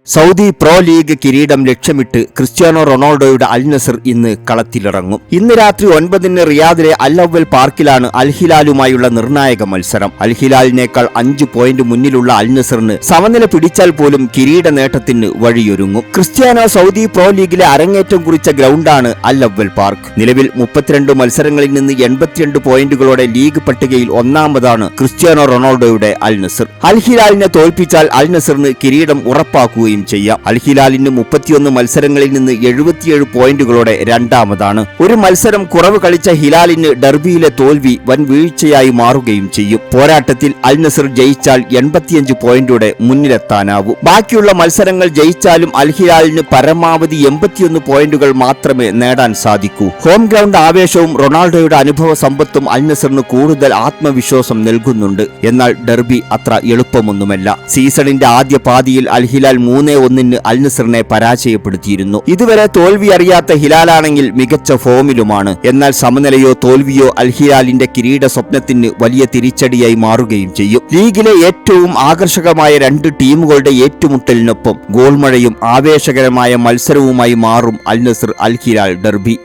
Saudi pro league കിരീടം ലക്ഷ്യമിട്ട് Cristiano റൊണാൾഡോയുടെ അൽ നസർ ഇന്ന് കളത്തിലിറങ്ങും. ഇന്ന് രാത്രി 9-ന് റിയാദിലെ അൽ അവൽ പാർക്കിലാണ് അൽ ഹിലാലുമായുള്ള നിർണായക മത്സരം. അൽ ഹിലാലിനേക്കാൾ 5 പോയിന്റ് മുന്നിലുള്ള അൽ നസറിന് സമനില പിടിച്ചാൽ പോലും കിരീട നേട്ടത്തിന് വഴിയൊരുങ്ങും. ക്രിസ്ത്യാനോ സൗദി പ്രോ ലീഗിലെ അരങ്ങേറ്റം കുറിച്ച ഗ്രൗണ്ടാണ് അൽ അവൽ പാർക്ക്. നിലവിൽ 32 മത്സരങ്ങളിൽ നിന്ന് 82 പോയിന്റുകളോടെ ലീഗ് പട്ടികയിൽ ഒന്നാമതാണ് ക്രിസ്ത്യാനോ റൊണാൾഡോയുടെ അൽ നസർ. അൽ ഹിലാലിനെ തോൽപ്പിച്ചാൽ അൽ നസറിന് കിരീടം ഉറപ്പാക്കുകയും ചെയ്യാം. അൽ ഹിലാലിന് 31 മത്സരങ്ങളിൽ നിന്ന് 77 പോയിന്റുകളോടെ രണ്ടാമതാണ്. ഒരു മത്സരം കുറവ് കളിച്ച ഹിലാലിന് ഡെർബിയിലെ തോൽവി വൻ വീഴ്ചയായി മാറുകയും ചെയ്യും. പോരാട്ടത്തിൽ അൽ നസർ ജയിച്ചാൽ 85 പോയിന്റോടെ മുന്നിലെത്താനാവും. ബാക്കിയുള്ള മത്സരങ്ങൾ ജയിച്ചാലും അൽ ഹിലാലിന് പരമാവധി 81 പോയിന്റുകൾ മാത്രമേ നേടാൻ സാധിക്കൂ. ഹോം ഗ്രൗണ്ട് ആവേശവും റൊണാൾഡോയുടെ അനുഭവ സമ്പത്തും അൽ നസറിന് കൂടുതൽ ആത്മവിശ്വാസം നൽകുന്നുണ്ട്. എന്നാൽ ഡെർബി അത്ര എളുപ്പമൊന്നുമല്ല. സീസണിന്റെ ആദ്യ പാതിയിൽ അൽ ഹിലാൽ 3-1 അൽ നസറിനെ പരാജയപ്പെടുത്തിയിരുന്നു. ഇതുവരെ തോൽവി അറിയാത്ത ഹിലാലാണെങ്കിൽ മികച്ച ഫോമിലുമാണ്. എന്നാൽ സമനിലയോ തോൽവിയോ അൽ ഹിലാലിന്റെ കിരീട സ്വപ്നത്തിന് വലിയ തിരിച്ചടിയായി മാറുകയും ചെയ്യും. ലീഗിലെ ഏറ്റവും ആകർഷകമായ 2 ടീമുകളുടെ ഏറ്റുമുട്ടലിനൊപ്പം ഗോൾമഴയും ആവേശകരമായ മത്സരവുമായി മാറും അൽ നസർ അൽ ഹിലാൽ ഡെർബി.